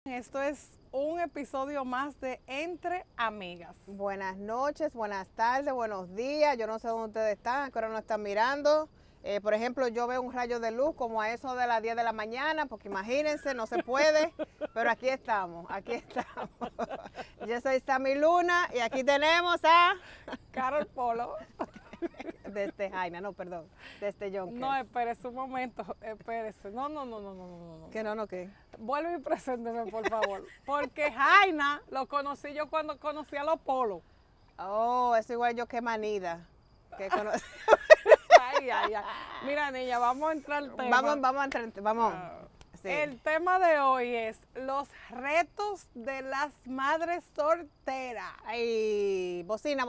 Esto es un episodio más de Entre Amigas. Buenas noches, buenas tardes, buenos días. Yo no sé dónde ustedes están, que ahora nos están mirando. Por ejemplo, yo veo un rayo de luz como a eso de las 10 de la mañana, porque imagínense, no se puede, pero aquí estamos, aquí estamos. Yo soy Sammy Luna y aquí tenemos a... Carol Polo. Desde Jaina, no, perdón, desde Jonker. No, espérese un momento, espérese. No. ¿Qué no, qué? Vuelve y presénteme, por favor. Porque Jaina lo conocí yo cuando conocí a los Polos. Oh, es igual yo que Manida. Que Ay. Mira, niña, vamos a entrar al tema. Vamos. Sí. El tema de hoy es los retos de las madres solteras. Ay, bocina.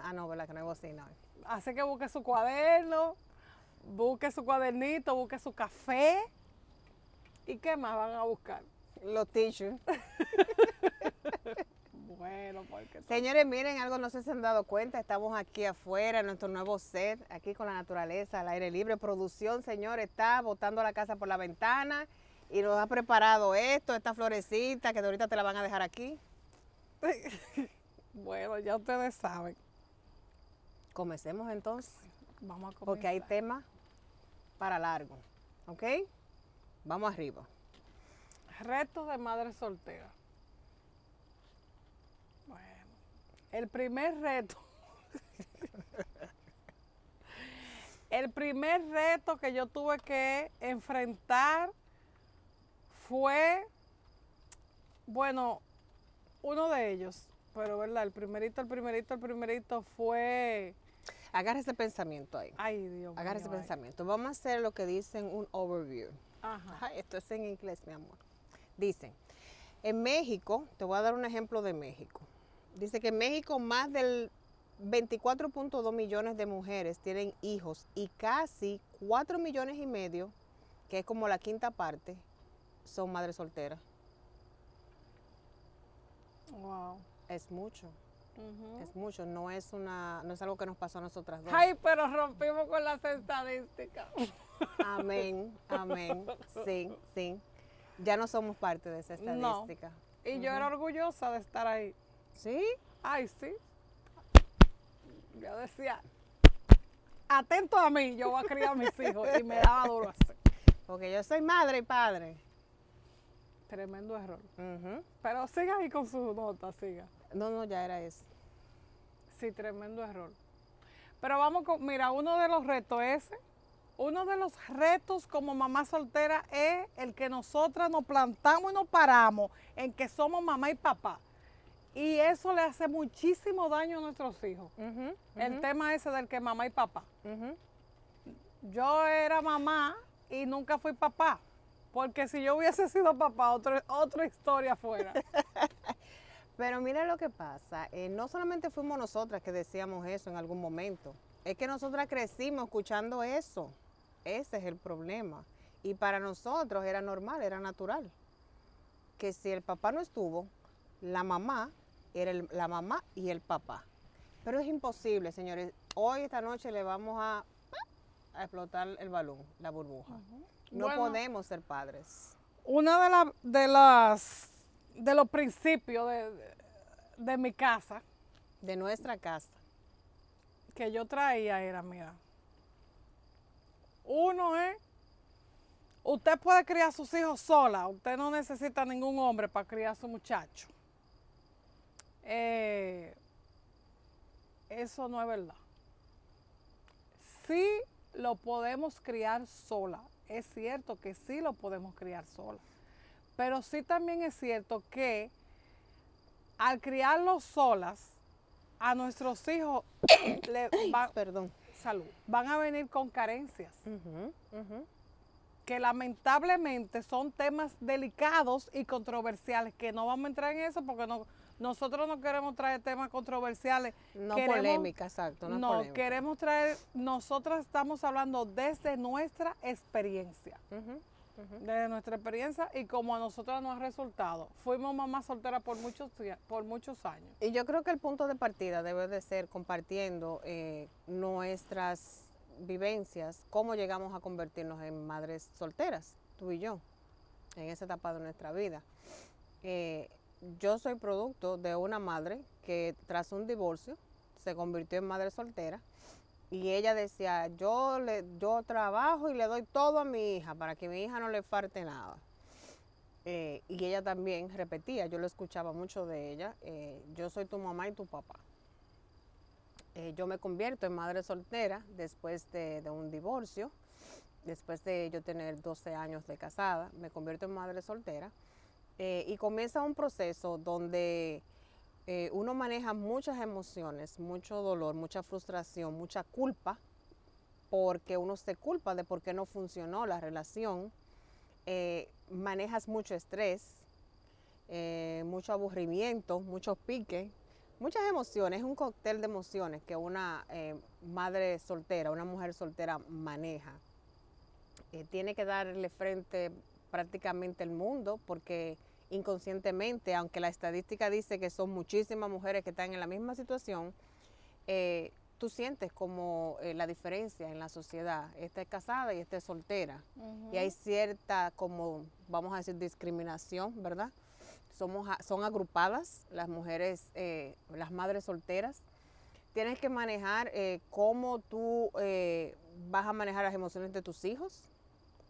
Ah, no, ¿verdad que no hay bocina hoy? Así que busque su cuaderno, busque su cuadernito, busque su café. ¿Y qué más van a buscar? Los tissues. Bueno, porque... Señores, miren, algo no sé si se han dado cuenta, estamos aquí afuera en nuestro nuevo set, aquí con la naturaleza, al aire libre. Producción, señores, está botando la casa por la ventana y nos ha preparado esta florecita que ahorita te la van a dejar aquí. Bueno, ya ustedes saben. Comencemos entonces, Vamos a comenzar. porque hay tema para largo, ¿ok? Vamos arriba. Retos de madre soltera. Bueno, el primer reto. El primer reto que yo tuve que enfrentar fue, bueno, uno de ellos, pero verdad, el primerito fue... Agarra ese pensamiento ahí. Ay, Dios mío. Agarra ese pensamiento. Vamos a hacer lo que dicen un overview. Ajá. Ajá, esto es en inglés, mi amor. Dicen, en México, te voy a dar un ejemplo de México. Dice que en México más del 24.2 millones de mujeres tienen hijos y casi 4 millones y medio, que es como la quinta parte, son madres solteras. Wow. Es mucho. Uh-huh. Es mucho, no es algo que nos pasó a nosotras dos. Ay, pero rompimos con las estadísticas. Amén. Sí. Ya no somos parte de esa estadística. No. Y yo era orgullosa de estar ahí. ¿Sí? Ay, sí. Yo decía, atento a mí, yo voy a criar a mis hijos. Y me daba duro así. Porque yo soy madre y padre. Tremendo error. Pero siga ahí con su nota, siga. No, ya era eso. Sí, tremendo error. Pero vamos con, mira, uno de los retos como mamá soltera es el que nosotras nos plantamos y nos paramos en que somos mamá y papá. Y eso le hace muchísimo daño a nuestros hijos. El tema ese del que mamá y papá. Yo era mamá y nunca fui papá. Porque si yo hubiese sido papá, otra historia fuera. Pero mira lo que pasa, no solamente fuimos nosotras que decíamos eso en algún momento, es que nosotras crecimos escuchando eso. Ese es el problema. Y para nosotros era normal, era natural. Que si el papá no estuvo, la mamá era la mamá y el papá. Pero es imposible, señores. Hoy, esta noche, le vamos a explotar el balón, la burbuja. No podemos ser padres. Una de los principios de mi casa, de nuestra casa, que yo traía era, mira, uno es, usted puede criar a sus hijos sola, usted no necesita ningún hombre para criar a su muchacho. Eso no es verdad. Sí lo podemos criar sola, es cierto que sí lo podemos criar sola, pero sí también es cierto que al criarlos solas, a nuestros hijos van a venir con carencias. Que lamentablemente son temas delicados y controversiales, que no vamos a entrar en eso porque nosotros no queremos traer temas controversiales. No polémica, exacto. No, queremos traer, nosotros estamos hablando desde nuestra experiencia. Desde nuestra experiencia y como a nosotros nos ha resultado. Fuimos mamás solteras por muchos años. Y yo creo que el punto de partida debe de ser compartiendo nuestras vivencias, cómo llegamos a convertirnos en madres solteras, tú y yo, en esa etapa de nuestra vida. Yo soy producto de una madre que tras un divorcio se convirtió en madre soltera y ella decía, yo trabajo y le doy todo a mi hija para que a mi hija no le falte nada. Y ella también repetía, yo lo escuchaba mucho de ella, yo soy tu mamá y tu papá. Yo me convierto en madre soltera después de un divorcio, después de yo tener 12 años de casada, me convierto en madre soltera y comienza un proceso donde uno maneja muchas emociones, mucho dolor, mucha frustración, mucha culpa, porque uno se culpa de por qué no funcionó la relación, manejas mucho estrés, mucho aburrimiento, muchos piques, muchas emociones, es un cóctel de emociones que una madre soltera, una mujer soltera maneja. Tiene que darle frente prácticamente al mundo porque inconscientemente, aunque la estadística dice que son muchísimas mujeres que están en la misma situación, tú sientes como la diferencia en la sociedad. Esta es casada y esta es soltera. Y hay cierta, como vamos a decir, discriminación, ¿verdad? Son agrupadas las mujeres, las madres solteras. Tienes que manejar cómo tú vas a manejar las emociones de tus hijos,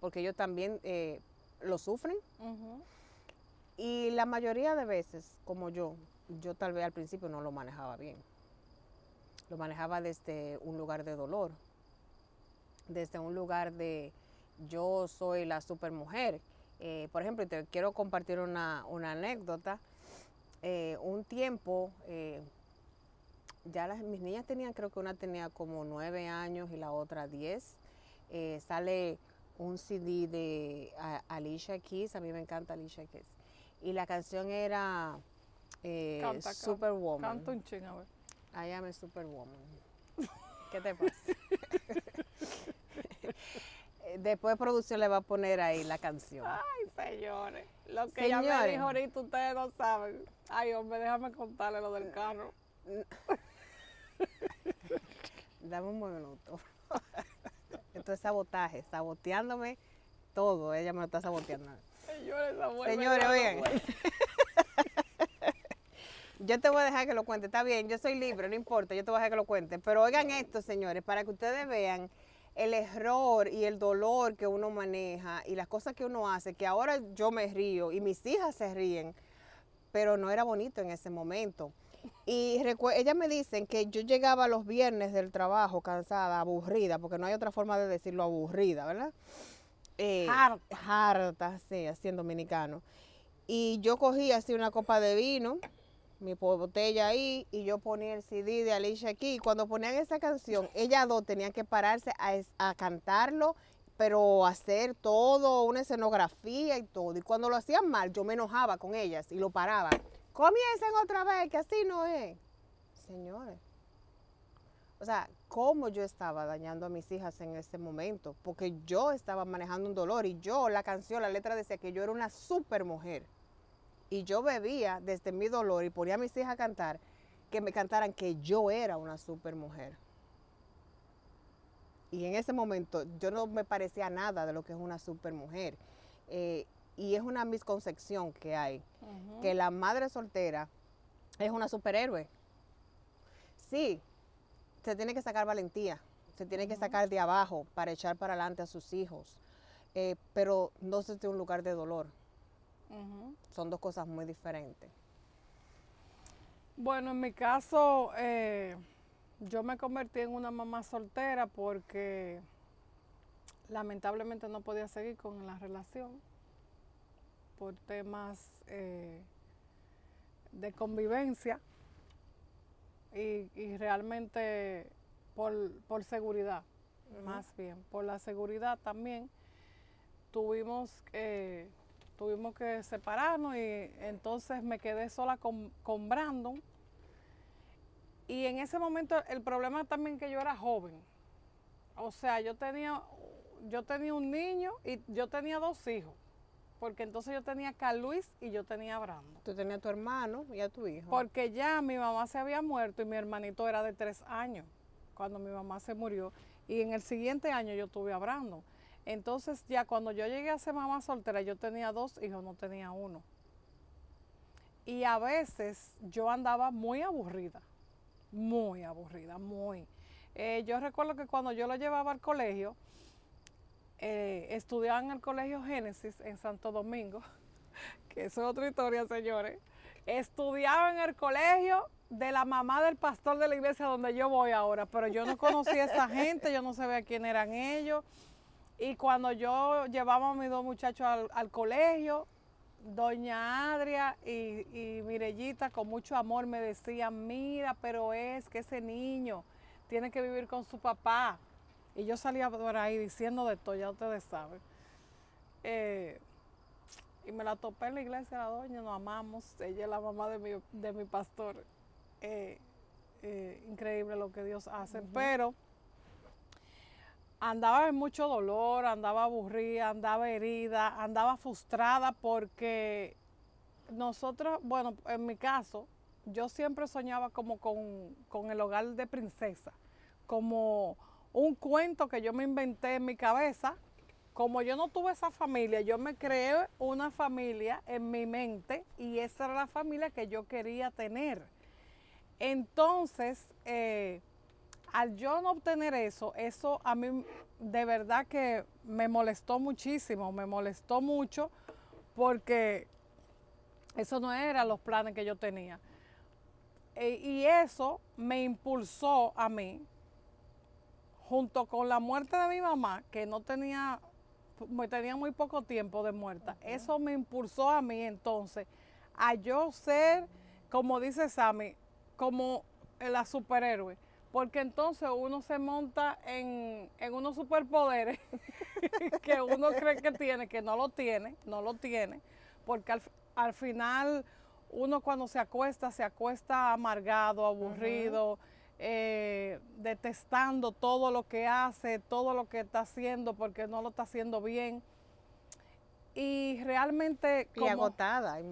porque ellos también lo sufren. Y la mayoría de veces, como yo tal vez al principio no lo manejaba bien. Lo manejaba desde un lugar de dolor, desde un lugar de yo soy la supermujer. Por ejemplo, te quiero compartir una anécdota. Un tiempo, mis niñas tenían, creo que una tenía como 9 años y la otra 10. Sale un CD de Alicia Keys, a mí me encanta Alicia Keys. Y la canción era Superwoman. Canta un ching, a ver. I am a Superwoman. ¿Qué te pasa? Después producción le va a poner ahí la canción. Ay, señores. Lo que ella me dijo ahorita, ustedes no saben. Ay, hombre, déjame contarle lo del carro. Dame un minuto. Esto es sabotaje, saboteándome todo. Ella me lo está saboteando. Señores, oigan. Yo te voy a dejar que lo cuente, está bien, yo soy libre, no importa, yo te voy a dejar que lo cuente. Pero oigan esto, señores, para que ustedes vean el error y el dolor que uno maneja y las cosas que uno hace, que ahora yo me río y mis hijas se ríen, pero no era bonito en ese momento. Y ellas me dicen que yo llegaba los viernes del trabajo cansada, aburrida, porque no hay otra forma de decirlo, aburrida, ¿verdad? Harta, sí, así en dominicano. Y yo cogía así una copa de vino, mi botella ahí, y yo ponía el CD de Alicia Keys. Cuando ponían esa canción, ellas dos tenían que pararse a cantarlo, pero hacer todo, una escenografía y todo. Y cuando lo hacían mal, yo me enojaba con ellas y lo paraba. Comiencen otra vez, que así no es. Señores. O sea, cómo yo estaba dañando a mis hijas en ese momento, porque yo estaba manejando un dolor y yo, la canción, la letra decía que yo era una super mujer. Y yo bebía desde mi dolor y ponía a mis hijas a cantar, que me cantaran que yo era una super mujer. Y en ese momento yo no me parecía nada de lo que es una super mujer. Y es una misconcepción que hay, que la madre soltera es una superhéroe. Sí, se tiene que sacar valentía, se tiene que sacar de abajo para echar para adelante a sus hijos, pero no desde un lugar de dolor. Son dos cosas muy diferentes. Bueno, en mi caso, yo me convertí en una mamá soltera porque lamentablemente no podía seguir con la relación por temas de convivencia y realmente por seguridad, más bien, por la seguridad también tuvimos que separarnos y entonces me quedé sola con Brandon. Y en ese momento el problema también que yo era joven. O sea, yo tenía un niño y yo tenía 2 hijos. Porque entonces yo tenía a Carl Luis y yo tenía a Brandon. Tú tenías a tu hermano y a tu hijo. Porque ya mi mamá se había muerto y mi hermanito era de 3 años cuando mi mamá se murió. Y en el siguiente año yo tuve a Brandon. Entonces ya cuando yo llegué a ser mamá soltera, yo tenía 2 hijos, no tenía 1. Y a veces yo andaba muy aburrida, muy aburrida, muy. Yo recuerdo que cuando yo lo llevaba al colegio, estudiaba en el Colegio Génesis en Santo Domingo, que eso es otra historia, señores. Estudiaba en el colegio de la mamá del pastor de la iglesia donde yo voy ahora, pero yo no conocía a esa gente, yo no sabía quién eran ellos. Y cuando yo llevaba a mis dos muchachos al colegio, doña Adria y Mirellita con mucho amor me decían, mira, pero es que ese niño tiene que vivir con su papá. Y yo salía por ahí diciendo de todo, ya ustedes saben. Y me la topé en la iglesia, la doña, nos amamos, ella es la mamá de mi pastor. Increíble lo que Dios hace, pero andaba en mucho dolor, andaba aburrida, andaba herida, andaba frustrada porque nosotros, bueno, en mi caso, yo siempre soñaba como con el hogar de princesa, como un cuento que yo me inventé en mi cabeza. Como yo no tuve esa familia, yo me creé una familia en mi mente y esa era la familia que yo quería tener. Entonces, al yo no obtener eso a mí de verdad que me molestó muchísimo, me molestó mucho porque eso no eran los planes que yo tenía. Y eso me impulsó a mí, junto con la muerte de mi mamá, que no tenía muy poco tiempo de muerta, eso me impulsó a mí entonces a yo ser, como dice Sammy, como la superhéroe, porque entonces uno se monta en unos superpoderes que uno cree que tiene, que no lo tiene, porque al final uno cuando se acuesta amargado, aburrido, detestando todo lo que hace, todo lo que está haciendo porque no lo está haciendo bien. Y realmente... Y agotada, hay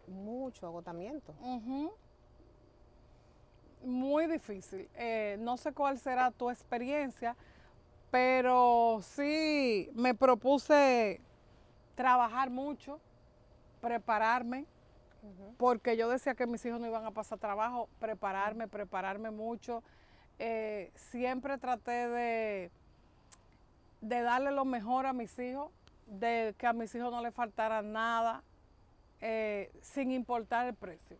mucho agotamiento. Muy difícil. No sé cuál será tu experiencia, pero sí me propuse trabajar mucho, prepararme, porque yo decía que mis hijos no iban a pasar trabajo, prepararme mucho. Siempre traté de darle lo mejor a mis hijos, de que a mis hijos no les faltara nada, sin importar el precio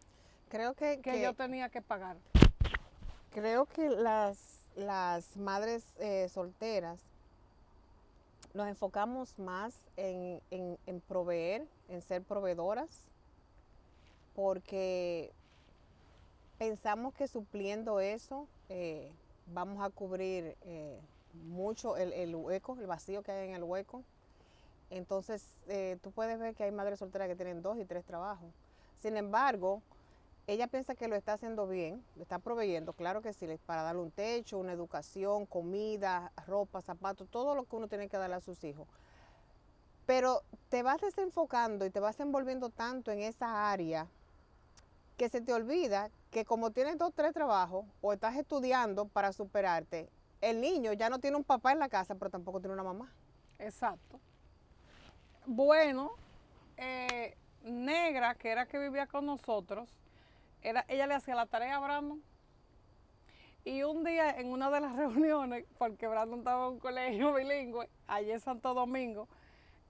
Creo que yo tenía que pagar. Creo que las madres solteras nos enfocamos más en proveer, en ser proveedoras, porque pensamos que supliendo eso vamos a cubrir mucho el hueco, el vacío que hay en el hueco. Entonces, tú puedes ver que hay madres solteras que tienen 2 y 3 trabajos. Sin embargo, ella piensa que lo está haciendo bien, lo está proveyendo, claro que sí, para darle un techo, una educación, comida, ropa, zapatos, todo lo que uno tiene que darle a sus hijos. Pero te vas desenfocando y te vas envolviendo tanto en esa área que se te olvida que como tienes 2 o 3 trabajos o estás estudiando para superarte, el niño ya no tiene un papá en la casa, pero tampoco tiene una mamá. Exacto. Bueno, Negra, que era que vivía con nosotros, ella le hacía la tarea a Brandon. Y un día en una de las reuniones, porque Brandon estaba en un colegio bilingüe, allí en Santo Domingo,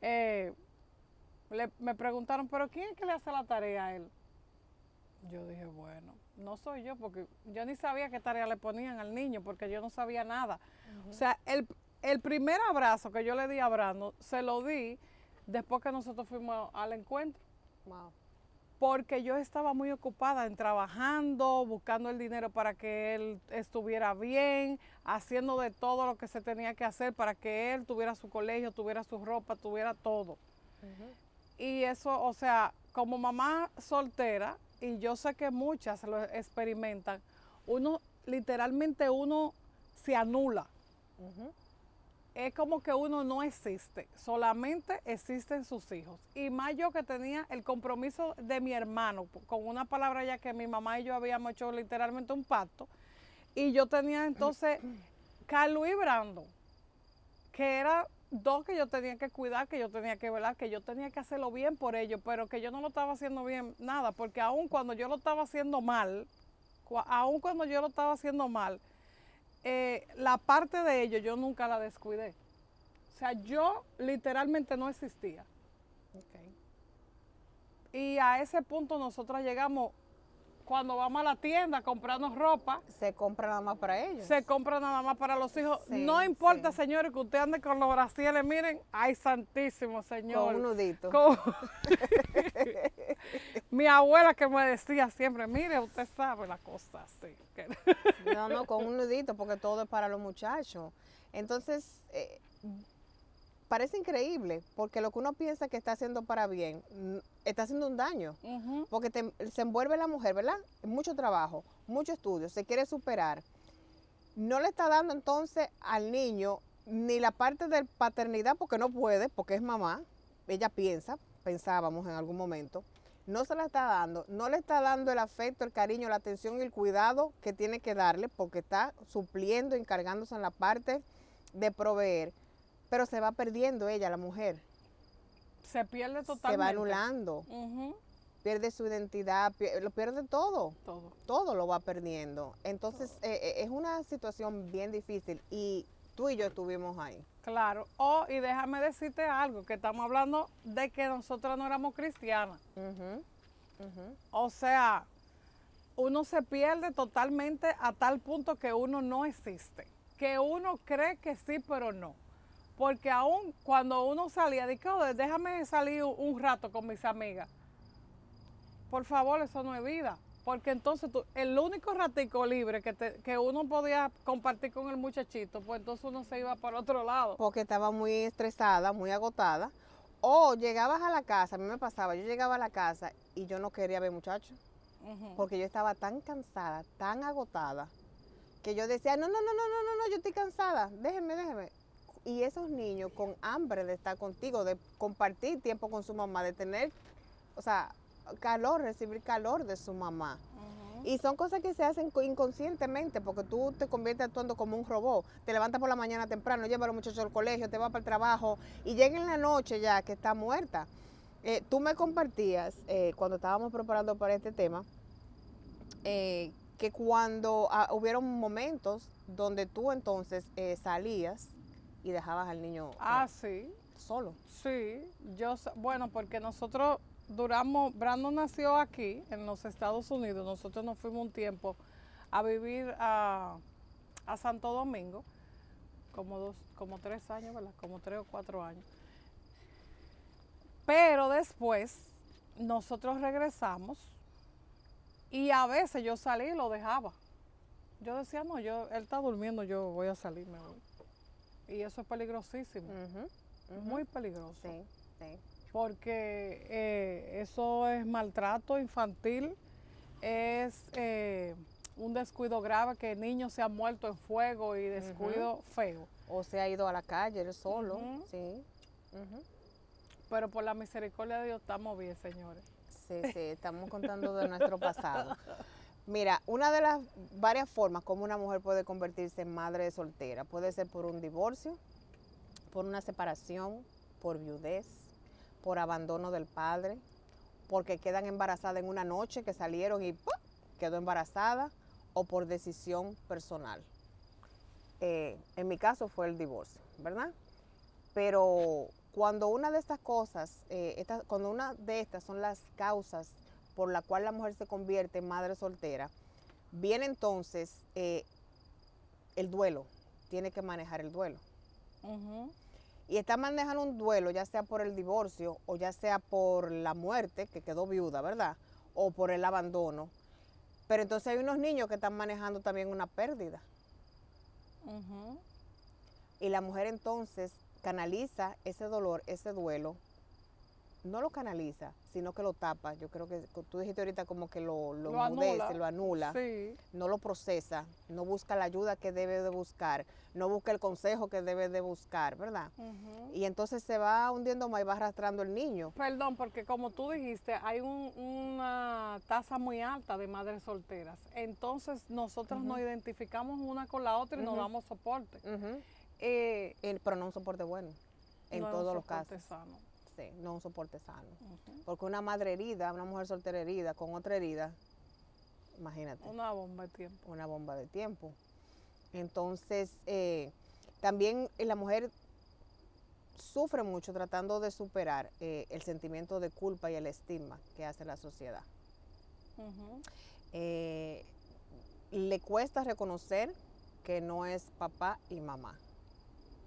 me preguntaron, ¿pero quién es que le hace la tarea a él? Yo dije, bueno, no soy yo, porque yo ni sabía qué tarea le ponían al niño, porque yo no sabía nada. O sea, el primer abrazo que yo le di a Brandon, se lo di después que nosotros fuimos al encuentro. Wow. Porque yo estaba muy ocupada en trabajando, buscando el dinero para que él estuviera bien, haciendo de todo lo que se tenía que hacer para que él tuviera su colegio, tuviera su ropa, tuviera todo. Y eso, o sea, como mamá soltera, y yo sé que muchas lo experimentan, literalmente uno se anula. Es como que uno no existe, solamente existen sus hijos. Y más yo que tenía el compromiso de mi hermano, con una palabra ya que mi mamá y yo habíamos hecho literalmente un pacto, y yo tenía entonces Carlos y Brandon, que era dos, que yo tenía que cuidar, que yo tenía que velar, que yo tenía que hacerlo bien por ellos, pero que yo no lo estaba haciendo bien nada, porque aun cuando yo lo estaba haciendo mal, aun cuando yo lo estaba haciendo mal, la parte de ellos yo nunca la descuidé. O sea, yo literalmente no existía. Okay. Y a ese punto nosotros llegamos cuando vamos a la tienda a comprarnos ropa. Se compra nada más para ellos. Se compra nada más para los hijos. Sí, no importa, sí. señores, que usted ande con los brasieles, miren, ay, santísimo, señor. Con un nudito. Mi abuela que me decía siempre, mire, usted sabe la cosa así. No, con un nudito, porque todo es para los muchachos. Entonces, parece increíble, porque lo que uno piensa que está haciendo para bien, está haciendo un daño. Porque se envuelve la mujer, ¿verdad? Mucho trabajo, mucho estudio, se quiere superar. No le está dando entonces al niño ni la parte de paternidad, porque no puede, porque es mamá. Ella pensábamos en algún momento. No se la está dando, no le está dando el afecto, el cariño, la atención y el cuidado que tiene que darle, porque está supliendo, encargándose en la parte de proveer. Pero se va perdiendo ella, la mujer. Se pierde totalmente. Se va anulando. Pierde su identidad, lo pierde todo. Todo lo va perdiendo. Entonces, es una situación bien difícil y tú y yo estuvimos ahí. Claro. Y déjame decirte algo, que estamos hablando de que nosotras no éramos cristianas. O sea, uno se pierde totalmente a tal punto que uno no existe. Que uno cree que sí, pero no. Porque aún cuando uno salía, dije, déjame salir un rato con mis amigas. Por favor, eso no es vida. Porque entonces el único ratico libre que uno podía compartir con el muchachito, pues entonces uno se iba para otro lado. Porque estaba muy estresada, muy agotada. O llegabas a la casa, a mí me pasaba, yo llegaba a la casa y yo no quería ver muchachos. Porque yo estaba tan cansada, tan agotada, que yo decía, no, yo estoy cansada, déjeme. Y esos niños con hambre de estar contigo, de compartir tiempo con su mamá, de tener, o sea, calor, recibir calor de su mamá. Y son cosas que se hacen inconscientemente, porque tú te conviertes actuando como un robot. Te levantas por la mañana temprano, llevas a los muchachos al colegio, te vas para el trabajo y llega en la noche ya que está muerta. Tú me compartías, cuando estábamos preparando para este tema, que cuando hubieron momentos donde tú entonces salías y dejabas al niño sí. solo. Sí, bueno, porque nosotros Brandon nació aquí, en los Estados Unidos. Nosotros nos fuimos un tiempo a vivir a Santo Domingo, como 3 años, ¿verdad? Como 3 o 4 años. Pero después nosotros regresamos y a veces yo salí y lo dejaba. Yo decía, no, él está durmiendo, yo voy a salir, me voy. Y eso es peligrosísimo, muy peligroso. Sí. Porque eso es maltrato infantil, es un descuido grave, que niños se han muerto en fuego y descuido feo. O se ha ido a la calle, él solo, sí. Pero por la misericordia de Dios estamos bien, señores. Sí, estamos contando de nuestro pasado. Mira, una de las varias formas como una mujer puede convertirse en madre soltera, puede ser por un divorcio, por una separación, por viudez, por abandono del padre, porque quedan embarazadas en una noche que salieron y ¡pum!, quedó embarazada, o por decisión personal. En mi caso fue el divorcio, ¿verdad? Pero cuando una de estas cosas, cuando una de estas son las causas por la cual la mujer se convierte en madre soltera, viene entonces el duelo, tiene que manejar el duelo. Y está manejando un duelo, ya sea por el divorcio o ya sea por la muerte, que quedó viuda, ¿verdad? O por el abandono. Pero entonces hay unos niños que están manejando también una pérdida. Y la mujer entonces canaliza ese dolor, ese duelo. No lo canaliza, sino que lo tapa. Yo creo que tú dijiste ahorita como que lo enmudece, lo anula, sí. No lo procesa, no busca la ayuda que debe de buscar, no busca el consejo que debe de buscar, ¿verdad? Y entonces se va hundiendo más y va arrastrando el niño. Perdón, porque como tú dijiste, hay una tasa muy alta de madres solteras. Entonces nosotros nos identificamos una con la otra y nos damos soporte. Pero no un soporte bueno. en No, todos un los soporte casos. sano. Sí, no un soporte sano. Ujú. Porque una madre herida, una mujer soltera herida con otra herida, imagínate, Una bomba de tiempo. una bomba de tiempo. Entonces, también la mujer sufre mucho tratando de superar el sentimiento de culpa y el estigma que hace la sociedad. Ujú. Le cuesta reconocer que no es papá y mamá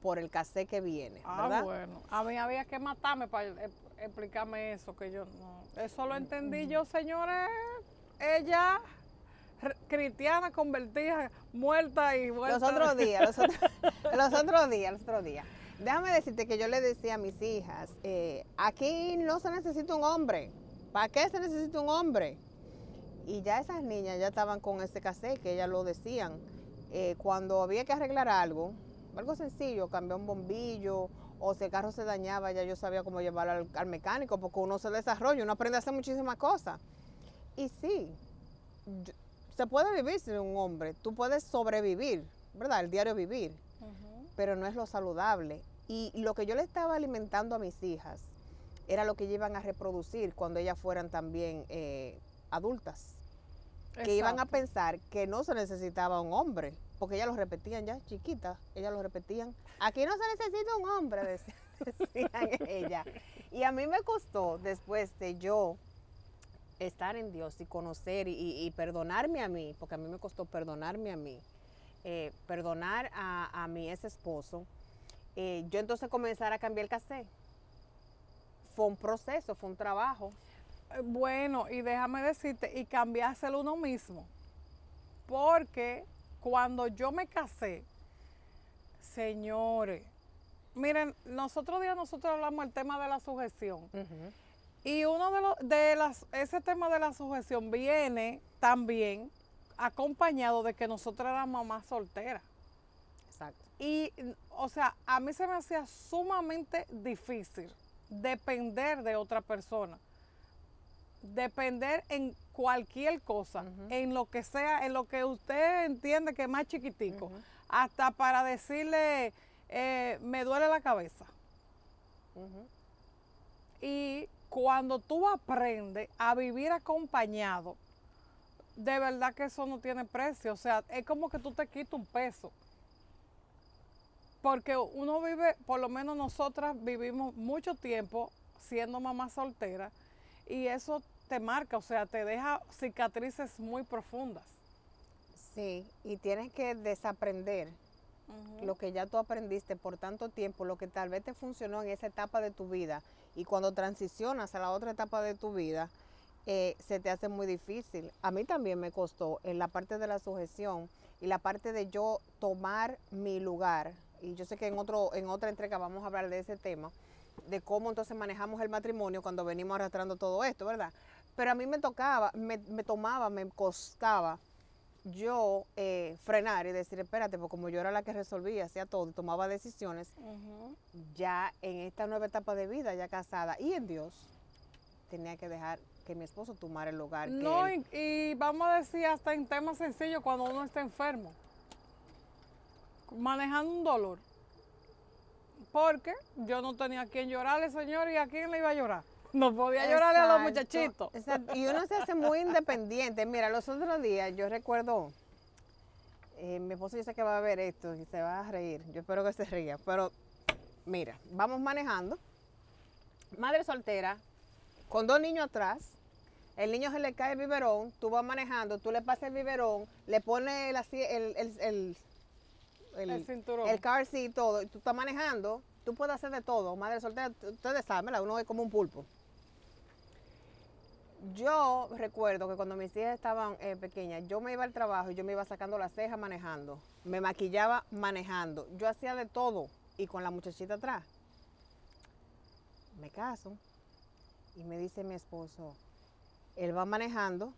por el casé que viene, ¿verdad? Bueno, a mí había que matarme para explicarme eso, que yo no. Eso lo entendí yo, señores. Ella, cristiana, convertida, muerta y vuelta. Los otros días. Déjame decirte que yo le decía a mis hijas, aquí no se necesita un hombre. ¿Para qué se necesita un hombre? Y ya esas niñas ya estaban con ese cassette que ellas lo decían. Cuando había que arreglar algo sencillo, cambiar un bombillo o si el carro se dañaba, ya yo sabía cómo llevarlo al mecánico porque uno se desarrolla, uno aprende a hacer muchísimas cosas. Y sí, se puede vivir sin un hombre, tú puedes sobrevivir, ¿verdad? El diario vivir, pero no es lo saludable. Y lo que yo le estaba alimentando a mis hijas era lo que ellas iban a reproducir cuando ellas fueran también adultas. Exacto. Que iban a pensar que no se necesitaba un hombre, porque ellas lo repetían ya, chiquitas, ellas lo repetían. Aquí no se necesita un hombre, decían ellas. Y a mí me costó, después de yo estar en Dios y conocer y perdonarme a mí, porque a mí me costó perdonarme a mí, perdonar a mi ex esposo, yo entonces comenzar a cambiar el cassette. Fue un proceso, fue un trabajo. Bueno, y déjame decirte, y cambiárselo uno mismo. Porque cuando yo me casé, señores, miren, nosotros hablamos del tema de la sujeción. Y uno ese tema de la sujeción viene también acompañado de que nosotros éramos mamás solteras. Exacto. Y, o sea, a mí se me hacía sumamente difícil depender de otra persona. Depender en cualquier cosa, en lo que sea, en lo que usted entiende que es más chiquitico, hasta para decirle, me duele la cabeza. Y cuando tú aprendes a vivir acompañado, de verdad que eso no tiene precio. O sea, es como que tú te quitas un peso. Porque uno vive, por lo menos nosotras vivimos mucho tiempo siendo mamá soltera y eso te marca, o sea, te deja cicatrices muy profundas. Sí, y tienes que desaprender lo que ya tú aprendiste por tanto tiempo, lo que tal vez te funcionó en esa etapa de tu vida y cuando transicionas a la otra etapa de tu vida, se te hace muy difícil. A mí también me costó en la parte de la sujeción y la parte de yo tomar mi lugar, y yo sé que en otra entrega vamos a hablar de ese tema, de cómo entonces manejamos el matrimonio cuando venimos arrastrando todo esto, ¿verdad? Pero a mí me costaba yo frenar y decir, espérate, porque como yo era la que resolvía, hacía todo y tomaba decisiones, ya en esta nueva etapa de vida, ya casada y en Dios, tenía que dejar que mi esposo tomara el lugar. No, y vamos a decir hasta en temas sencillos cuando uno está enfermo, manejando un dolor. Porque yo no tenía a quien llorarle, señor, y a quién le iba a llorar. No podía llorarle a los muchachitos. Exacto. Y uno se hace muy independiente. Mira, los otros días yo recuerdo, mi esposo dice que va a ver esto y se va a reír. Yo espero que se ría. Pero mira, vamos manejando. Madre soltera, con 2 niños atrás. El niño se le cae el biberón, tú vas manejando, tú le pasas el biberón, le pones el cinturón, el car seat y todo, y tú estás manejando, tú puedes hacer de todo. Madre soltera, ustedes saben, ¿verdad? Uno es como un pulpo. Yo recuerdo que cuando mis hijas estaban pequeñas, yo me iba al trabajo y yo me iba sacando las cejas manejando, me maquillaba manejando, yo hacía de todo y con la muchachita atrás. Me caso y me dice mi esposo, él va manejando,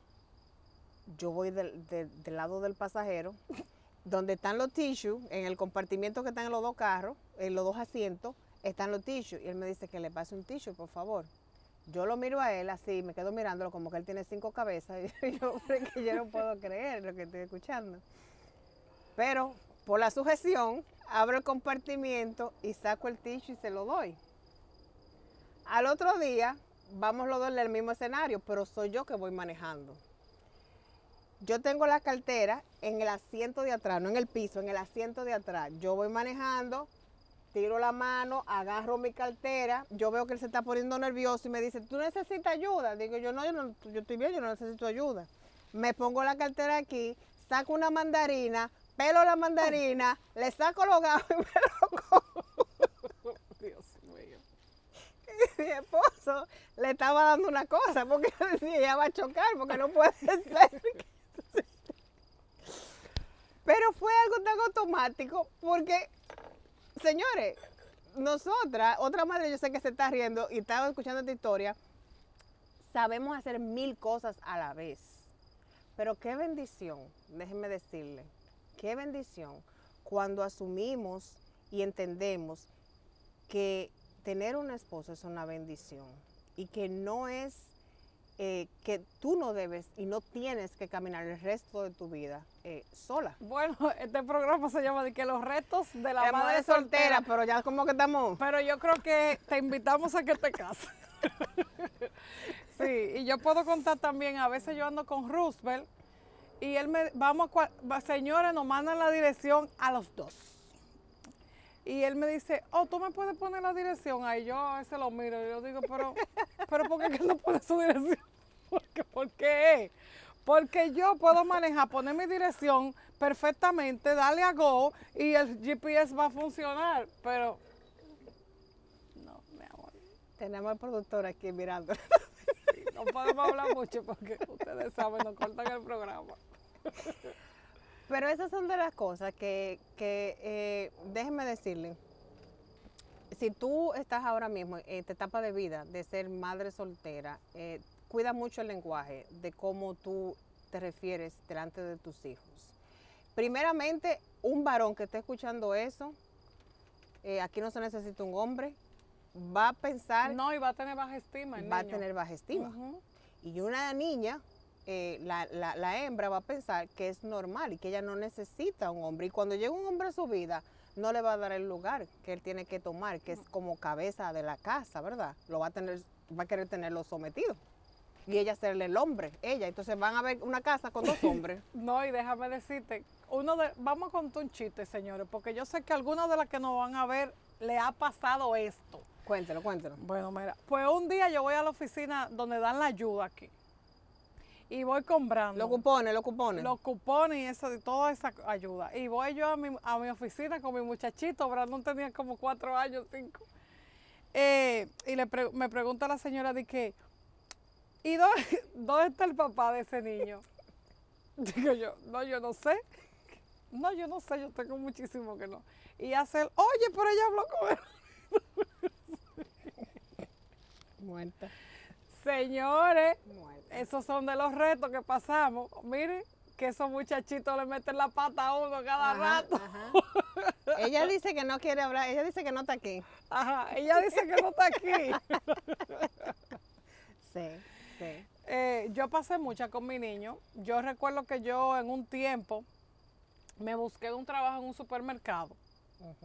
yo voy del lado del pasajero, donde están los tissues, en el compartimiento que están en los 2 carros, en los 2 asientos, están los tissues. Y él me dice que le pase un tissue, por favor. Yo lo miro a él así, me quedo mirándolo como que él tiene 5 cabezas. Y yo no puedo creer lo que estoy escuchando. Pero por la sujeción, abro el compartimiento y saco el ticho y se lo doy. Al otro día, vamos los dos en el mismo escenario, pero soy yo que voy manejando. Yo tengo la cartera en el asiento de atrás, no en el piso, en el asiento de atrás. Yo voy manejando, tiro la mano, agarro mi cartera, yo veo que él se está poniendo nervioso y me dice, ¿tú necesitas ayuda? Digo, yo estoy bien, yo no necesito ayuda. Me pongo la cartera aquí, saco una mandarina, pelo la mandarina, le saco los gajos y me lo como. Dios mío. Y mi esposo le estaba dando una cosa porque decía, ella va a chocar porque no puede ser. Pero fue algo tan automático porque, señores, nosotras, otra madre yo sé que se está riendo y estaba escuchando esta historia, sabemos hacer 1000 cosas a la vez. Pero qué bendición, déjenme decirle, qué bendición cuando asumimos y entendemos que tener un esposo es una bendición y que no es que tú no debes y no tienes que caminar el resto de tu vida sola. Bueno, este programa se llama de que los retos de la La madre soltera, pero ya como que estamos... pero yo creo que te invitamos a que te cases. Sí, y yo puedo contar también, a veces yo ando con Roosevelt y él me, señores, nos mandan la dirección a los dos. Y él me dice, oh, tú me puedes poner la dirección ahí. Yo a veces lo miro y yo digo, pero ¿por qué que él no pone su dirección? ¿Por qué? Porque yo puedo manejar, poner mi dirección perfectamente, darle a go y el GPS va a funcionar. Pero, no, mi amor. Tenemos al productor aquí mirando. Sí, no podemos hablar mucho porque ustedes saben, nos cortan el programa. Pero esas son de las cosas que déjenme decirle, si tú estás ahora mismo en esta etapa de vida de ser madre soltera, cuida mucho el lenguaje de cómo tú te refieres delante de tus hijos. Primeramente, un varón que esté escuchando eso, aquí no se necesita un hombre, va a pensar... No, y va a tener baja estima el va niño. a tener baja estima. Y una niña... la hembra va a pensar que es normal y que ella no necesita un hombre. Y cuando llega un hombre a su vida, no le va a dar el lugar que él tiene que tomar, que es como cabeza de la casa, ¿verdad? Lo va a querer tenerlo sometido. Y ella serle el hombre, ella. Entonces van a ver una casa con 2 hombres. No, y déjame decirte, vamos a contar un chiste, señores, porque yo sé que a algunas de las que nos van a ver le ha pasado esto. Cuéntelo. Bueno, mira, pues un día yo voy a la oficina donde dan la ayuda aquí. Y voy comprando. Los cupones. Los cupones y eso, toda esa ayuda. Y voy yo a mi oficina con mi muchachito, Brandon tenía como 4 años, 5. Y me pregunta la señora de que, ¿y dónde está el papá de ese niño? Digo yo no sé. No, yo no sé, yo tengo muchísimo que no. Y hace él, oye, pero ella habló con él. Muerta. Señores, esos son de los retos que pasamos. Miren, que esos muchachitos le meten la pata a uno cada rato. Ella dice que no quiere hablar, ella dice que no está aquí. Ajá, ella dice que no está aquí. Sí. Yo pasé mucha con mi niño. Yo recuerdo que yo en un tiempo me busqué un trabajo en un supermercado.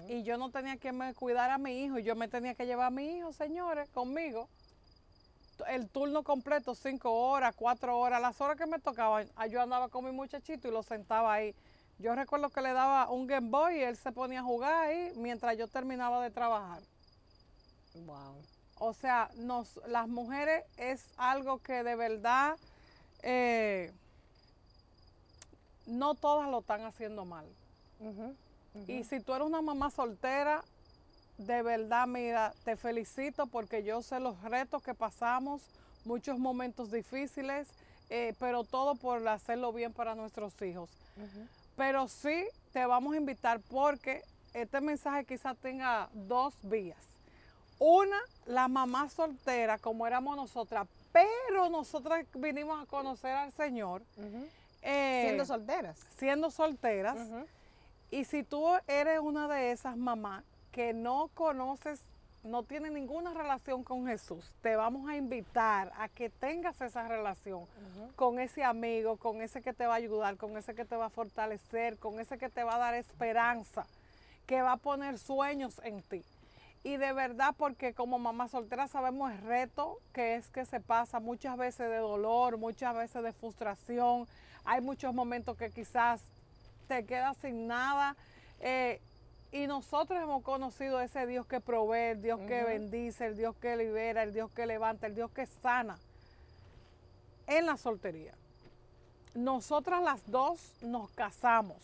Y yo no tenía quien me cuidara a mi hijo. Yo me tenía que llevar a mi hijo, señores, conmigo. El turno completo, 5 horas, 4 horas, las horas que me tocaban, yo andaba con mi muchachito y lo sentaba ahí. Yo recuerdo que le daba un Game Boy y él se ponía a jugar ahí mientras yo terminaba de trabajar. Wow. O sea, las mujeres es algo que de verdad no todas lo están haciendo mal. Y si tú eres una mamá soltera, de verdad, mira, te felicito porque yo sé los retos que pasamos, muchos momentos difíciles, pero todo por hacerlo bien para nuestros hijos. Pero sí te vamos a invitar porque este mensaje quizás tenga 2 vías. Una, la mamá soltera, como éramos nosotras, pero nosotras vinimos a conocer al Señor. Siendo solteras. Siendo solteras. Y si tú eres una de esas mamás que no conoces, no tiene ninguna relación con Jesús, te vamos a invitar a que tengas esa relación con ese amigo, con ese que te va a ayudar, con ese que te va a fortalecer, con ese que te va a dar esperanza, que va a poner sueños en ti. Y de verdad, porque como mamá soltera sabemos el reto que es que se pasa muchas veces de dolor, muchas veces de frustración. Hay muchos momentos que quizás te quedas sin nada. Y nosotros hemos conocido ese Dios que provee, el Dios que bendice, el Dios que libera, el Dios que levanta, el Dios que sana en la soltería. Nosotras las dos nos casamos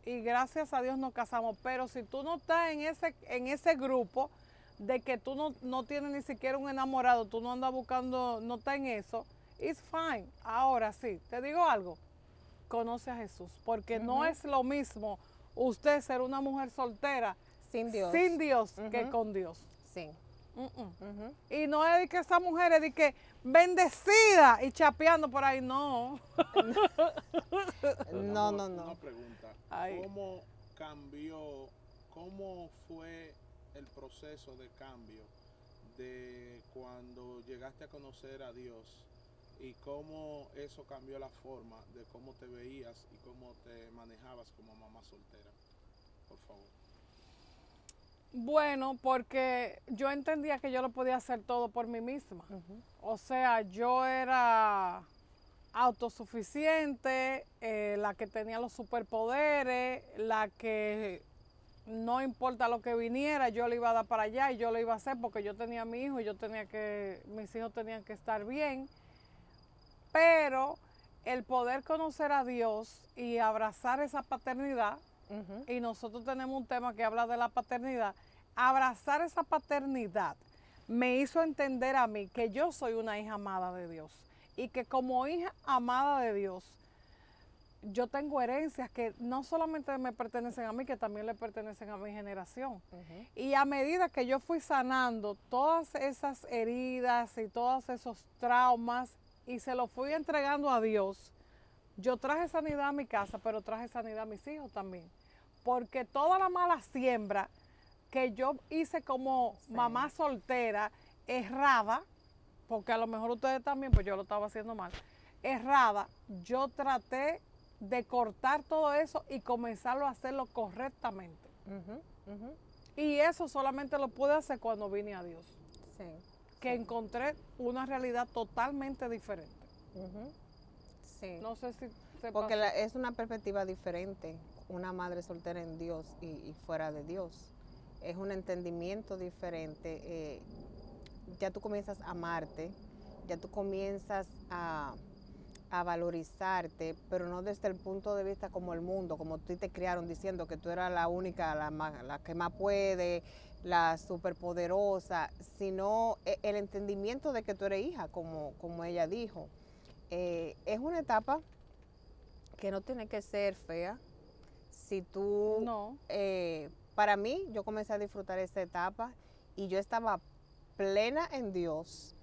y gracias a Dios nos casamos, pero si tú no estás en ese grupo de que tú no tienes ni siquiera un enamorado, tú no andas buscando, no estás en eso, it's fine. Ahora sí, te digo algo, conoce a Jesús, porque no es lo mismo usted ser una mujer soltera sin Dios, que con Dios. Sí. Y no es de que esa mujer es de que bendecida y chapeando por ahí, no. No. Una pregunta, ¿cómo cambió, cómo fue el proceso de cambio de cuando llegaste a conocer a Dios y cómo eso cambió la forma de cómo te veías y cómo te manejabas como mamá soltera? Por favor. Bueno, porque yo entendía que yo lo podía hacer todo por mí misma. O sea, yo era autosuficiente, la que tenía los superpoderes, la que no importa lo que viniera, yo le iba a dar para allá y yo lo iba a hacer porque yo tenía a mi hijo y mis hijos tenían que estar bien. Pero el poder conocer a Dios y abrazar esa paternidad, y nosotros tenemos un tema que habla de la paternidad, abrazar esa paternidad me hizo entender a mí que yo soy una hija amada de Dios y que como hija amada de Dios yo tengo herencias que no solamente me pertenecen a mí, que también le pertenecen a mi generación. Y a medida que yo fui sanando todas esas heridas y todos esos traumas y se los fui entregando a Dios, yo traje sanidad a mi casa, pero traje sanidad a mis hijos también. Porque toda la mala siembra que yo hice como mamá soltera, errada, porque a lo mejor ustedes también, pues yo lo estaba haciendo mal, errada, yo traté de cortar todo eso y comenzarlo a hacerlo correctamente. Y eso solamente lo pude hacer cuando vine a Dios. Que encontré una realidad totalmente diferente. No sé si se porque es una perspectiva diferente, una madre soltera en Dios y fuera de Dios. Es un entendimiento diferente. Ya tú comienzas a amarte, ya tú comienzas a valorizarte, pero no desde el punto de vista como el mundo, como tú te criaron diciendo que tú eras la única, la que más puede, la superpoderosa, sino el entendimiento de que tú eres hija, como ella dijo. Es una etapa que no tiene que ser fea. Si tú, no. Para mí, yo comencé a disfrutar esa etapa y yo estaba plena en Dios.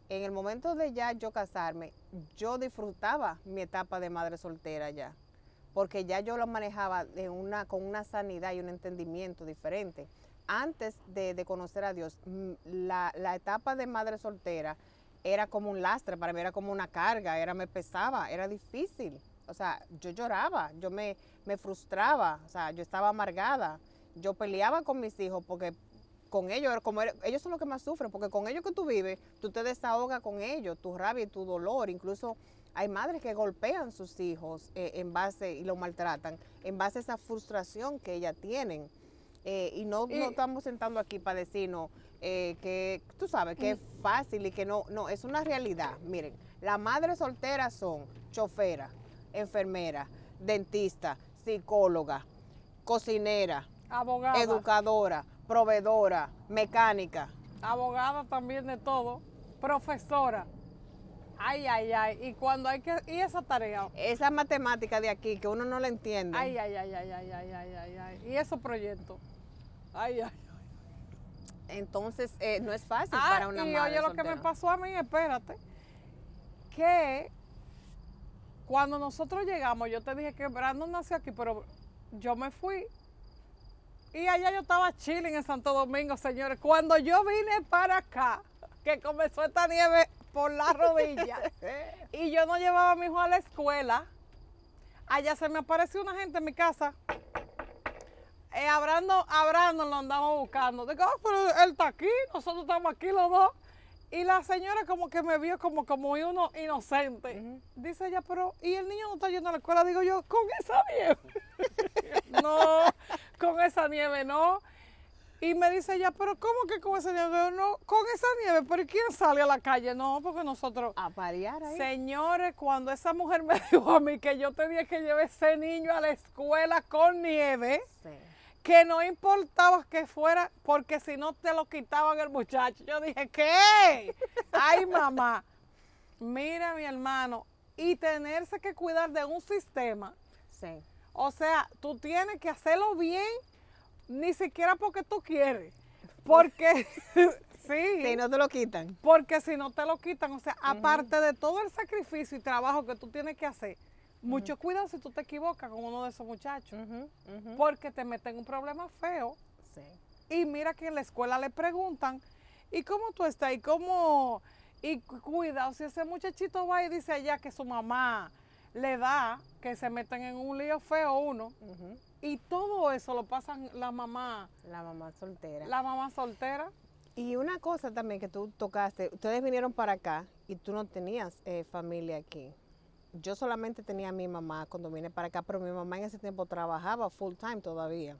En el momento de ya yo casarme, yo disfrutaba mi etapa de madre soltera ya, porque ya yo lo manejaba con una sanidad y un entendimiento diferente. Antes de conocer a Dios, la etapa de madre soltera era como un lastre, para mí era como una carga, me pesaba, era difícil. O sea, yo lloraba, yo me frustraba, o sea, yo estaba amargada. Yo peleaba con mis hijos porque con ellos, ellos son los que más sufren, porque con ellos que tú vives, tú te desahogas con ellos, tu rabia y tu dolor. Incluso hay madres que golpean a sus hijos y los maltratan en base a esa frustración que ellas tienen. Y no estamos sentando aquí para decirnos que tú sabes que es fácil y que no, es una realidad. Miren, las madres solteras son choferas, enfermeras, dentistas, psicólogas, cocineras, abogada, educadora, proveedora, mecánica. Abogada también de todo, profesora. Ay, y cuando hay que, y esa tarea. Esa matemática de aquí que uno no la entiende. Ay. Y esos proyectos. Ay. Entonces, no es fácil para una madre y oye soltera. Lo que me pasó a mí, espérate, que cuando nosotros llegamos, yo te dije que Brandon nació aquí, pero yo me fui. Y allá yo estaba chilling en Santo Domingo, señores. Cuando yo vine para acá, que comenzó esta nieve por la rodilla, y yo no llevaba a mi hijo a la escuela, allá se me apareció una gente en mi casa, Abrando lo andamos buscando. Digo, pero él está aquí, nosotros estamos aquí los dos. Y la señora como que me vio como uno inocente. Dice ella, pero ¿y el niño no está yendo a la escuela? Digo yo, con esa nieve. No, con esa nieve no. Y me dice ella, pero ¿cómo que con esa nieve? Digo, no, con esa nieve, pero ¿y quién sale a la calle? No, porque nosotros... A parear ahí. Señores, cuando esa mujer me dijo a mí que yo tenía que llevar ese niño a la escuela con nieve, Sí. que no importaba que fuera, porque si no te lo quitaban el muchacho. Yo dije, ¿qué? Ay, mamá. Mira, mi hermano, y tenerse que cuidar de un sistema. Sí. O sea, tú tienes que hacerlo bien, ni siquiera porque tú quieres. Porque, sí. Sí, no te lo quitan. Porque si no te lo quitan, o sea, aparte de todo el sacrificio y trabajo que tú tienes que hacer, mucho cuidado si tú te equivocas con uno de esos muchachos, porque te meten en un problema feo. Sí. Y mira que en la escuela le preguntan, ¿y cómo tú estás? ¿Y cómo? Y cuidado, si ese muchachito va y dice allá que su mamá le da, que se meten en un lío feo uno, y todo eso lo pasan la mamá soltera. La mamá soltera. Y una cosa también que tú tocaste, ustedes vinieron para acá y tú no tenías familia aquí. Yo solamente tenía a mi mamá cuando vine para acá, pero mi mamá en ese tiempo trabajaba full time todavía.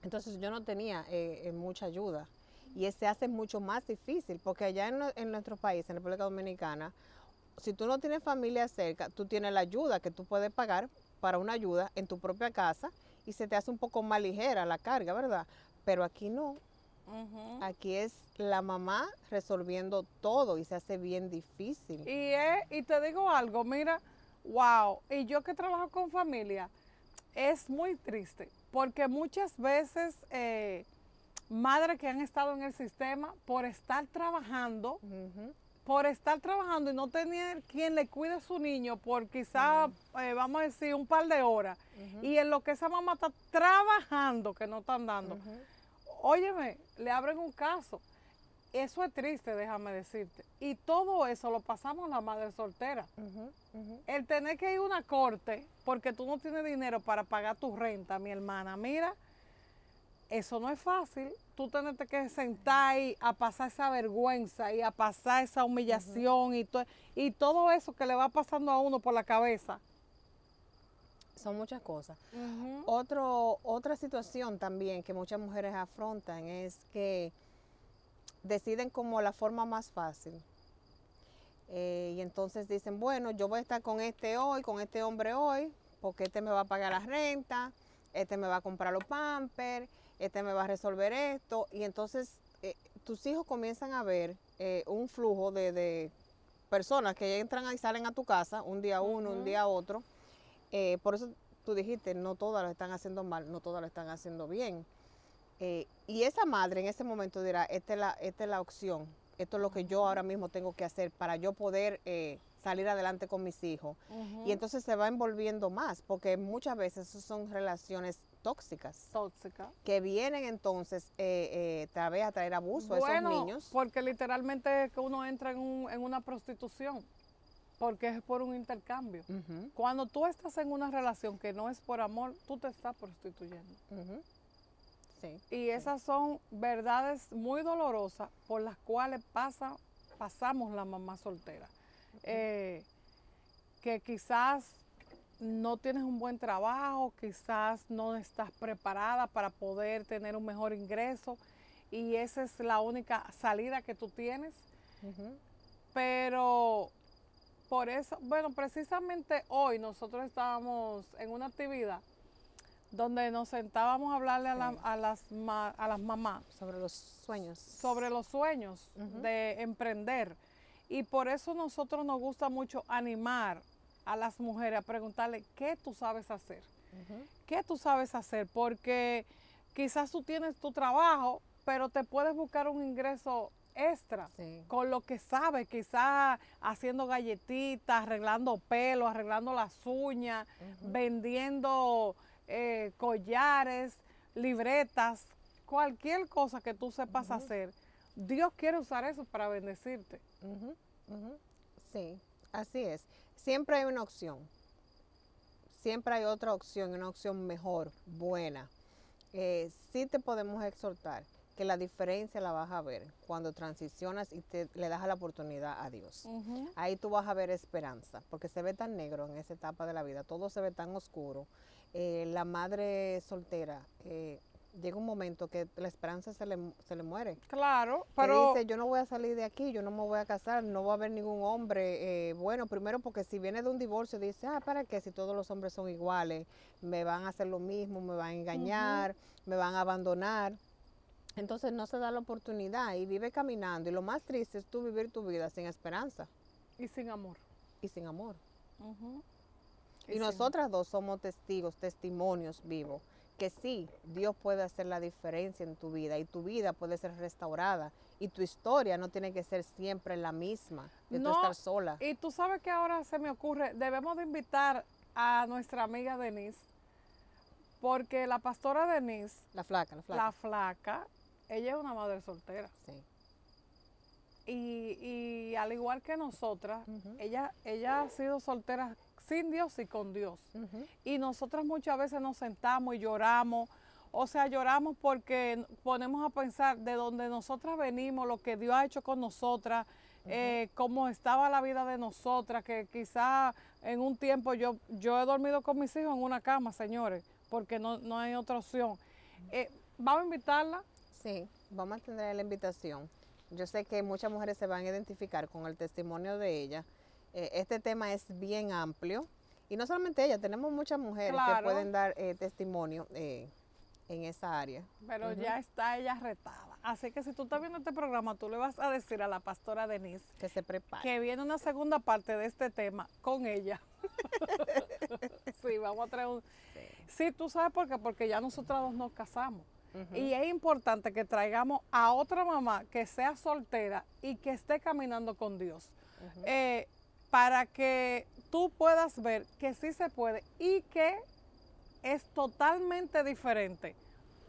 Entonces yo no tenía mucha ayuda. Y se hace mucho más difícil, porque allá en nuestro país, en República Dominicana, si tú no tienes familia cerca, tú tienes la ayuda que tú puedes pagar para una ayuda en tu propia casa y se te hace un poco más ligera la carga, ¿verdad? Pero aquí no. Aquí es la mamá resolviendo todo y se hace bien difícil. Y te digo algo, mira, wow, y yo que trabajo con familia, es muy triste, porque muchas veces madres que han estado en el sistema por estar trabajando, y no tener quien le cuide a su niño por quizá, vamos a decir, un par de horas, y en lo que esa mamá está trabajando, que no están dando, óyeme, le abren un caso. Eso es triste, déjame decirte. Y todo eso lo pasamos la madre soltera. El tener que ir a una corte porque tú no tienes dinero para pagar tu renta, mi hermana, mira, eso no es fácil. Tú tenerte que sentar ahí a pasar esa vergüenza y a pasar esa humillación y todo eso que le va pasando a uno por la cabeza. Son muchas cosas. Otra situación también que muchas mujeres afrontan es que deciden como la forma más fácil. Y entonces dicen, bueno, yo voy a estar con este hoy, con este hombre hoy, porque este me va a pagar la renta, este me va a comprar los pampers, este me va a resolver esto. Y entonces tus hijos comienzan a ver un flujo de personas que entran y salen a tu casa, un día uno, un día otro. Por eso tú dijiste, no todas lo están haciendo mal, no todas lo están haciendo bien. Y esa madre en ese momento dirá, esta es la opción, esto es lo que yo ahora mismo tengo que hacer para yo poder salir adelante con mis hijos. Y entonces se va envolviendo más, porque muchas veces son relaciones tóxicas. Que vienen entonces tal vez a traer abuso a esos niños. Porque literalmente es que uno entra en una prostitución. Porque es por un intercambio. Cuando tú estás en una relación que no es por amor, tú te estás prostituyendo. Sí, y esas son verdades muy dolorosas por las cuales pasamos la mamá soltera. Que quizás no tienes un buen trabajo, quizás no estás preparada para poder tener un mejor ingreso y esa es la única salida que tú tienes. Pero por eso, bueno, precisamente hoy nosotros estábamos en una actividad donde nos sentábamos a hablarle a las mamás. Sobre los sueños. Sobre los sueños de emprender. Y por eso nosotros nos gusta mucho animar a las mujeres a preguntarle, ¿qué tú sabes hacer? ¿Qué tú sabes hacer? Porque quizás tú tienes tu trabajo, pero te puedes buscar un ingreso extra con lo que sabes, quizás haciendo galletitas, arreglando pelo, arreglando las uñas, vendiendo collares, libretas, cualquier cosa que tú sepas hacer. Dios quiere usar eso para bendecirte. Sí, así es. Siempre hay una opción. Siempre hay otra opción, una opción mejor, buena. sí te podemos exhortar que la diferencia la vas a ver cuando transicionas y le das la oportunidad a Dios. Ahí tú vas a ver esperanza, porque se ve tan negro en esa etapa de la vida, todo se ve tan oscuro. La madre soltera, llega un momento que la esperanza se le muere. Claro, Que pero dice, yo no voy a salir de aquí, yo no me voy a casar, no va a haber ningún hombre. Bueno, primero porque si viene de un divorcio, dice, ¿para qué? Si todos los hombres son iguales, me van a hacer lo mismo, me van a engañar, me van a abandonar. Entonces no se da la oportunidad y vive caminando. Y lo más triste es tú vivir tu vida sin esperanza. Y sin amor. Y sin amor. Y nosotras dos somos testigos, testimonios vivos, que sí, Dios puede hacer la diferencia en tu vida y tu vida puede ser restaurada. Y tu historia no tiene que ser siempre la misma, de tú estar sola. Y tú sabes que ahora se me ocurre, debemos de invitar a nuestra amiga Denise, porque la pastora Denise, La flaca. ella es una madre soltera. Sí. Y al igual que nosotras, ella ha sido soltera sin Dios y con Dios. Y nosotras muchas veces nos sentamos y lloramos. O sea, lloramos porque ponemos a pensar de dónde nosotras venimos, lo que Dios ha hecho con nosotras, cómo estaba la vida de nosotras, que quizá en un tiempo yo he dormido con mis hijos en una cama, señores, porque no hay otra opción. ¿Vamos a invitarla? Sí, vamos a tener la invitación. Yo sé que muchas mujeres se van a identificar con el testimonio de ella. Este tema es bien amplio y no solamente ella, tenemos muchas mujeres que pueden dar testimonio en esa área. Pero ya está ella retada. Así que si tú estás viendo este programa, tú le vas a decir a la pastora Denise que se prepare, que viene una segunda parte de este tema con ella. Sí, vamos a traer un... Sí, tú sabes por qué, porque ya nosotras dos nos casamos. Y es importante que traigamos a otra mamá que sea soltera y que esté caminando con Dios. Para que tú puedas ver que sí se puede y que es totalmente diferente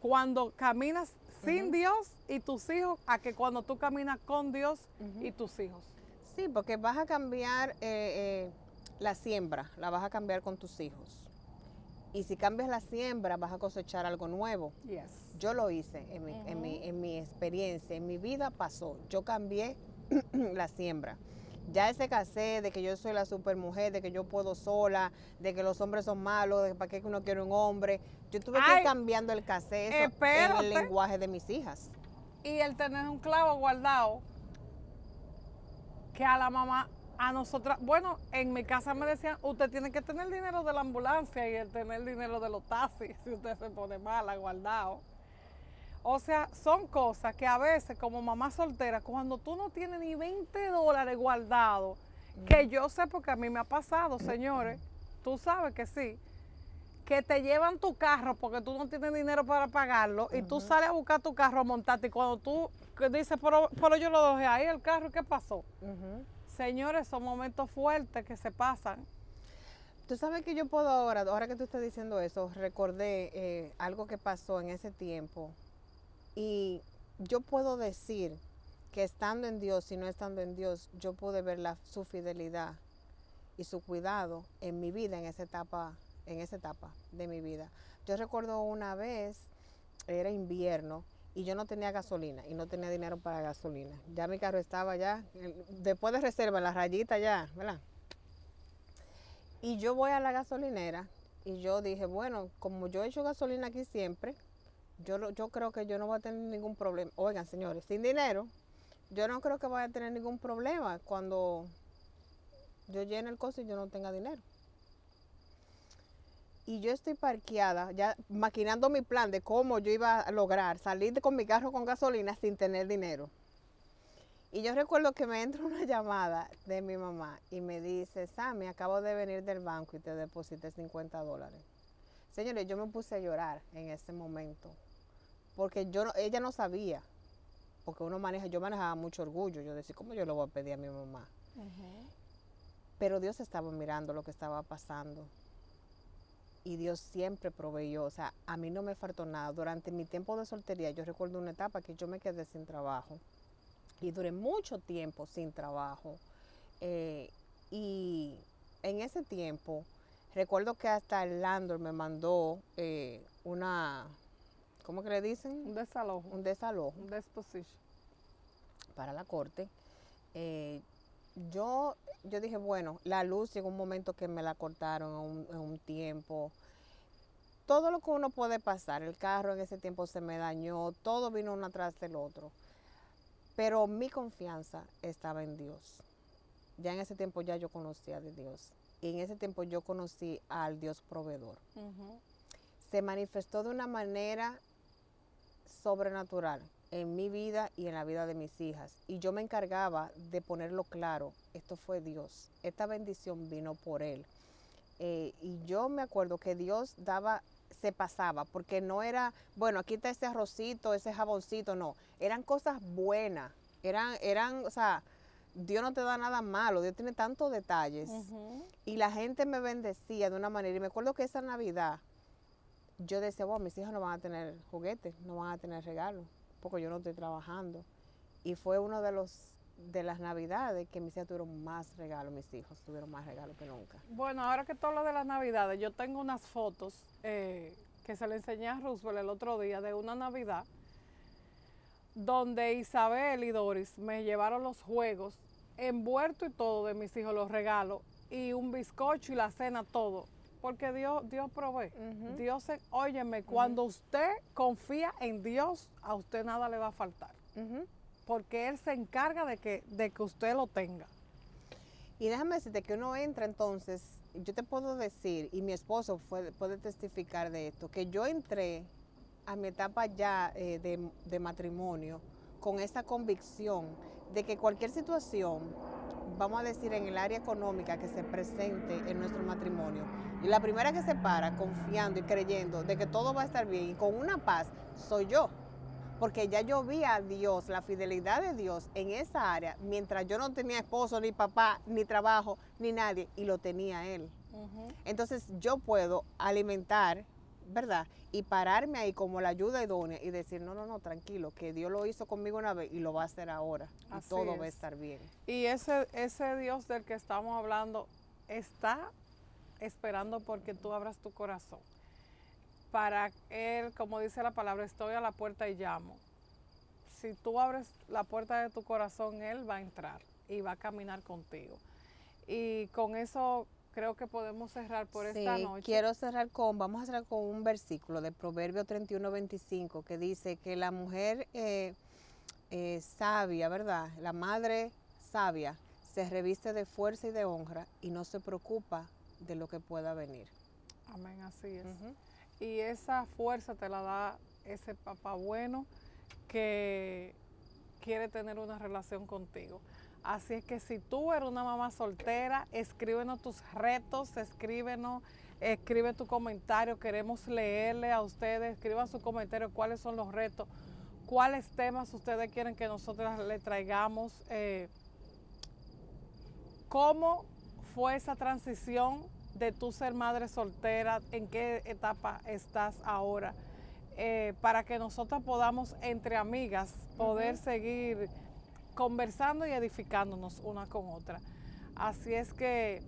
cuando caminas sin Dios y tus hijos a que cuando tú caminas con Dios y tus hijos. Sí, porque vas a cambiar la siembra, la vas a cambiar con tus hijos. Y si cambias la siembra, vas a cosechar algo nuevo. Yes. Yo lo hice en mi experiencia, en mi vida pasó. Yo cambié la siembra. Ya ese casé de que yo soy la supermujer, de que yo puedo sola, de que los hombres son malos, de para qué uno quiere un hombre. Yo tuve que ir cambiando el casé en el lenguaje de mis hijas. Y el tener un clavo guardado, que a la mamá, a nosotras, bueno, en mi casa me decían, usted tiene que tener dinero de la ambulancia y el tener dinero de los taxis, si usted se pone mala, guardado. O sea, son cosas que a veces como mamá soltera, cuando tú no tienes ni $20 guardados, que yo sé porque a mí me ha pasado, señores, tú sabes que sí, que te llevan tu carro porque tú no tienes dinero para pagarlo y tú sales a buscar tu carro a montarte y cuando tú dices, pero yo lo dejé ahí el carro, ¿qué pasó? Señores, son momentos fuertes que se pasan. Tú sabes que yo puedo ahora que tú estás diciendo eso, recordé algo que pasó en ese tiempo y yo puedo decir que estando en Dios y no estando en Dios, yo pude ver su fidelidad y su cuidado en mi vida, en esa etapa de mi vida. Yo recuerdo una vez, era invierno, y yo no tenía gasolina y no tenía dinero para gasolina. Ya mi carro estaba ya, después de reserva, en la rayita ya, ¿verdad? Y yo voy a la gasolinera y yo dije, bueno, como yo he hecho gasolina aquí siempre, yo creo que yo no voy a tener ningún problema. Oigan, señores, sin dinero, yo no creo que vaya a tener ningún problema cuando yo llene el coche y yo no tenga dinero. Y yo estoy parqueada, ya maquinando mi plan de cómo yo iba a lograr salir con mi carro con gasolina sin tener dinero. Y yo recuerdo que me entra una llamada de mi mamá y me dice, Sammy, acabo de venir del banco y te deposité $50. Señores, yo me puse a llorar en ese momento, porque ella no sabía, porque yo manejaba mucho orgullo, yo decía, ¿cómo yo le voy a pedir a mi mamá? Pero Dios estaba mirando lo que estaba pasando. Y Dios siempre proveyó, o sea, a mí no me faltó nada. Durante mi tiempo de soltería, yo recuerdo una etapa que yo me quedé sin trabajo. Y duré mucho tiempo sin trabajo. Y en ese tiempo, recuerdo que hasta el landlord me mandó ¿cómo que le dicen? Un desalojo. Un desalojo. Un disposition. Para la corte. Yo dije, bueno, la luz llegó un momento que me la cortaron en un tiempo. Todo lo que uno puede pasar, el carro en ese tiempo se me dañó, todo vino uno atrás del otro. Pero mi confianza estaba en Dios. Ya en ese tiempo ya yo conocía de Dios. Y en ese tiempo yo conocí al Dios proveedor. Se manifestó de una manera sobrenatural en mi vida y en la vida de mis hijas. Y yo me encargaba de ponerlo claro, esto fue Dios, esta bendición vino por Él. Y yo me acuerdo que Dios se pasaba, porque no era, bueno, aquí está ese arrocito, ese jaboncito, no, eran cosas buenas, o sea, Dios no te da nada malo, Dios tiene tantos detalles. Y la gente me bendecía de una manera, y me acuerdo que esa Navidad, yo decía, bueno, mis hijas no van a tener juguetes, no van a tener regalos, porque yo no estoy trabajando. Y fue uno de las Navidades que mis hijas tuvieron más regalos, mis hijos tuvieron más regalos que nunca. Bueno, ahora que todo lo de las Navidades, yo tengo unas fotos que se le enseñé a Roosevelt el otro día de una Navidad donde Isabel y Doris me llevaron los juegos, envuelto y todo de mis hijos, los regalos, y un bizcocho y la cena, todo. Porque Dios provee. Dios, óyeme, cuando usted confía en Dios, a usted nada le va a faltar. Porque Él se encarga de que usted lo tenga. Y déjame decirte que uno entra entonces, yo te puedo decir, y mi esposo puede testificar de esto, que yo entré a mi etapa ya de matrimonio con esa convicción de que cualquier situación, vamos a decir en el área económica que se presente en nuestro matrimonio, y la primera que se para confiando y creyendo de que todo va a estar bien y con una paz, soy yo. Porque ya yo vi a Dios, la fidelidad de Dios en esa área, mientras yo no tenía esposo, ni papá, ni trabajo, ni nadie, y lo tenía Él. Entonces yo puedo alimentar, ¿verdad? Y pararme ahí como la ayuda idónea y decir, no, tranquilo, que Dios lo hizo conmigo una vez y lo va a hacer ahora. Y todo va a estar bien. Y ese Dios del que estamos hablando está esperando porque tú abras tu corazón. Para Él, como dice la palabra, estoy a la puerta y llamo. Si tú abres la puerta de tu corazón, Él va a entrar y va a caminar contigo. Y con eso creo que podemos cerrar por esta noche. Vamos a cerrar con un versículo de Proverbios 31:25 que dice que la mujer sabia, ¿verdad? La madre sabia se reviste de fuerza y de honra y no se preocupa de lo que pueda venir. Amén, así es. Y esa fuerza te la da ese papá bueno que quiere tener una relación contigo. Así es que si tú eres una mamá soltera, escríbenos tus retos, escribe tu comentario, queremos leerle a ustedes, escriban su comentario cuáles son los retos, cuáles temas ustedes quieren que nosotros le traigamos, cómo fue esa transición de tú ser madre soltera, en qué etapa estás ahora, para que nosotros podamos entre amigas poder seguir conversando y edificándonos una con otra. Así es que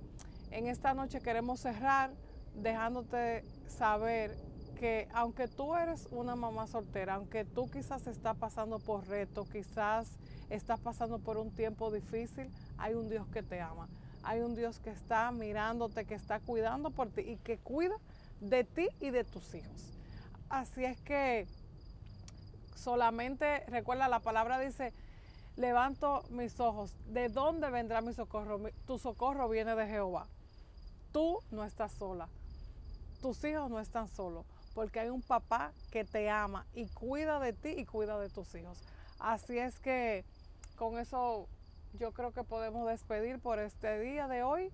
en esta noche queremos cerrar dejándote saber que aunque tú eres una mamá soltera, aunque tú quizás estás pasando por retos, quizás estás pasando por un tiempo difícil, hay un Dios que te ama. Hay un Dios que está mirándote, que está cuidando por ti y que cuida de ti y de tus hijos. Así es que solamente recuerda, la palabra dice, levanto mis ojos. ¿De dónde vendrá mi socorro? Tu socorro viene de Jehová. Tú no estás sola. Tus hijos no están solos, porque hay un papá que te ama y cuida de ti y cuida de tus hijos. Así es que con eso yo creo que podemos despedir por este día de hoy.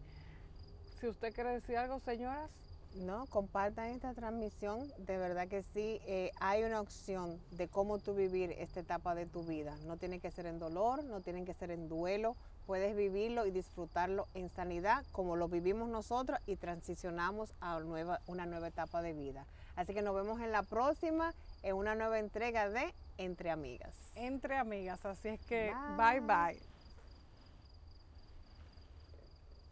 Si usted quiere decir algo, señoras. No, compartan esta transmisión, de verdad que sí, hay una opción de cómo tú vivir esta etapa de tu vida. No tiene que ser en dolor, no tiene que ser en duelo, puedes vivirlo y disfrutarlo en sanidad como lo vivimos nosotros y transicionamos a una nueva etapa de vida. Así que nos vemos en la próxima, en una nueva entrega de Entre Amigas. Entre Amigas, así es que bye bye.